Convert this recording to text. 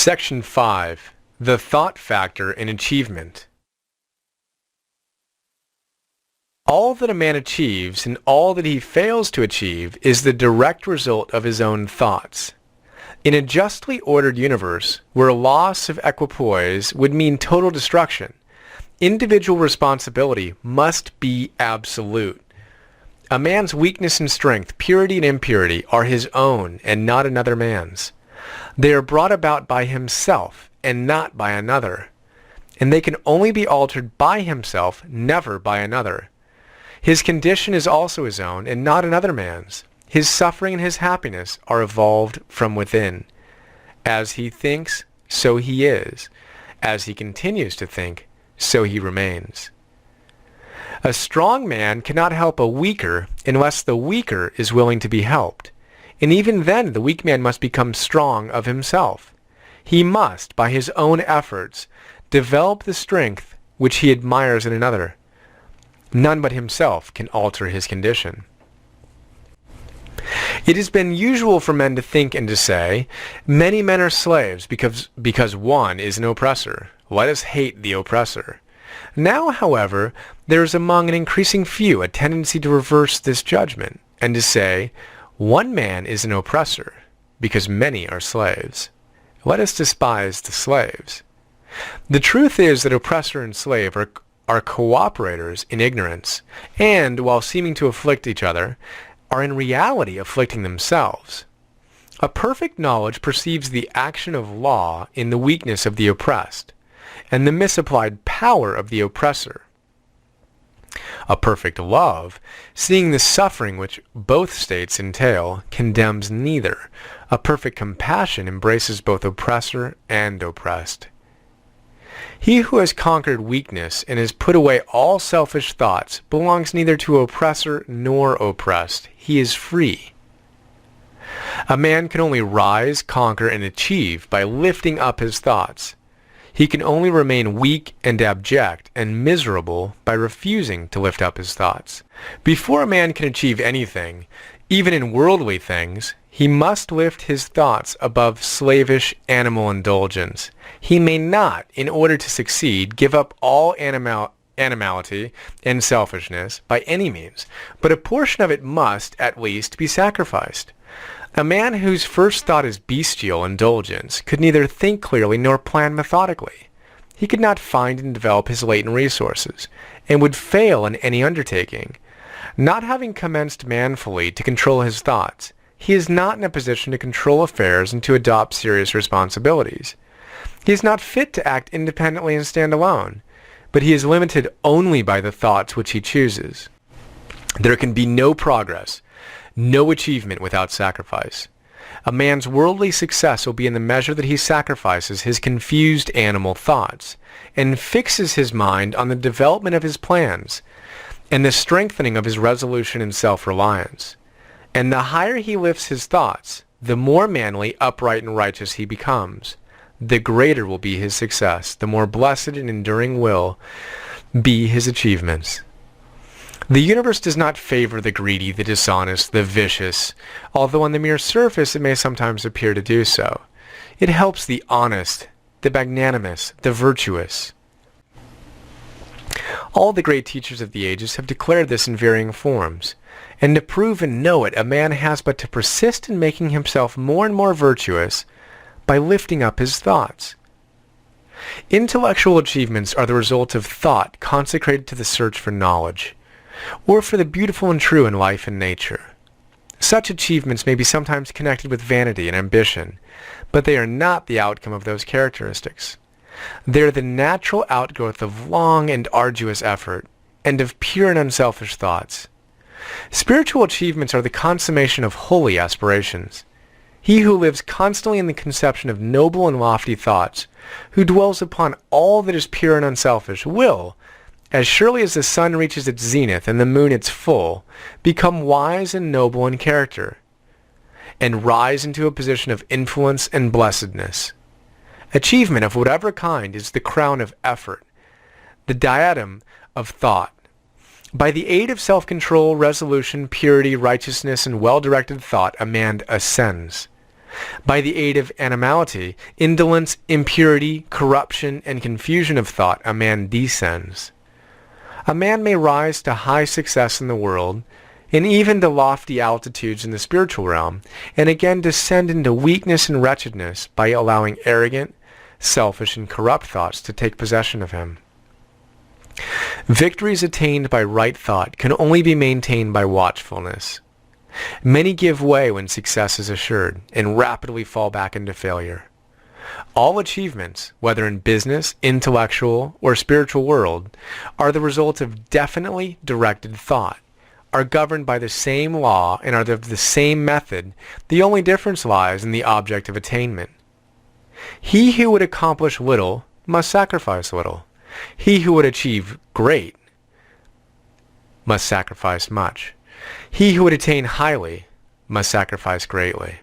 Section 5. The Thought Factor in Achievement. All that a man achieves and all that he fails to achieve is the direct result of his own thoughts. In a justly ordered universe, where loss of equipoise would mean total destruction, individual responsibility must be absolute. A man's weakness and strength, purity and impurity, are his own and not another man's. They are brought about by himself and not by another, and they can only be altered by himself, never by another. His condition is also his own and not another man's. His suffering and his happiness are evolved from within. As he thinks, so he is. As he continues to think, so he remains. A strong man cannot help a weaker unless the weaker is willing to be helped. And even then the weak man must become strong of himself. He must, by his own efforts, develop the strength which he admires in another. None but himself can alter his condition. It has been usual for men to think and to say, many men are slaves because one is an oppressor. Let us hate the oppressor. Now, however, there is among an increasing few a tendency to reverse this judgment and to say, one man is an oppressor because many are slaves. Let us despise the slaves. The truth is that oppressor and slave are cooperators in ignorance, and, while seeming to afflict each other, are in reality afflicting themselves. A perfect knowledge perceives the action of law in the weakness of the oppressed, and the misapplied power of the oppressor. A perfect love, seeing the suffering which both states entail, condemns neither. A perfect compassion embraces both oppressor and oppressed. He who has conquered weakness and has put away all selfish thoughts belongs neither to oppressor nor oppressed. He is free. A man can only rise, conquer, and achieve by lifting up his thoughts. He can only remain weak and abject and miserable by refusing to lift up his thoughts. Before a man can achieve anything, even in worldly things, he must lift his thoughts above slavish animal indulgence. He may not, in order to succeed, give up all animality and selfishness by any means, but a portion of it must, at least, be sacrificed. A man whose first thought is bestial indulgence could neither think clearly nor plan methodically. He could not find and develop his latent resources, and would fail in any undertaking. Not having commenced manfully to control his thoughts, he is not in a position to control affairs and to adopt serious responsibilities. He is not fit to act independently and stand alone, but he is limited only by the thoughts which he chooses. There can be no progress, no achievement without sacrifice. A man's worldly success will be in the measure that he sacrifices his confused animal thoughts and fixes his mind on the development of his plans and the strengthening of his resolution and self-reliance. And the higher he lifts his thoughts, the more manly, upright, and righteous he becomes. The greater will be his success, the more blessed and enduring will be his achievements. The universe does not favor the greedy, the dishonest, the vicious, although on the mere surface it may sometimes appear to do so. It helps the honest, the magnanimous, the virtuous. All the great teachers of the ages have declared this in varying forms, and to prove and know it, a man has but to persist in making himself more and more virtuous by lifting up his thoughts. Intellectual achievements are the result of thought consecrated to the search for knowledge, or for the beautiful and true in life and nature. Such achievements may be sometimes connected with vanity and ambition, but they are not the outcome of those characteristics. They are the natural outgrowth of long and arduous effort, and of pure and unselfish thoughts. Spiritual achievements are the consummation of holy aspirations. He who lives constantly in the conception of noble and lofty thoughts, who dwells upon all that is pure and unselfish, will, as surely as the sun reaches its zenith and the moon its full, become wise and noble in character, and rise into a position of influence and blessedness. Achievement of whatever kind is the crown of effort, the diadem of thought. By the aid of self-control, resolution, purity, righteousness, and well-directed thought, a man ascends. By the aid of animality, indolence, impurity, corruption, and confusion of thought, a man descends. A man may rise to high success in the world, and even to lofty altitudes in the spiritual realm, and again descend into weakness and wretchedness by allowing arrogant, selfish, and corrupt thoughts to take possession of him. Victories attained by right thought can only be maintained by watchfulness. Many give way when success is assured, and rapidly fall back into failure. All achievements, whether in business, intellectual, or spiritual world, are the result of definitely directed thought, are governed by the same law, and are of the same method. The only difference lies in the object of attainment. He who would accomplish little must sacrifice little. He who would achieve great must sacrifice much. He who would attain highly must sacrifice greatly.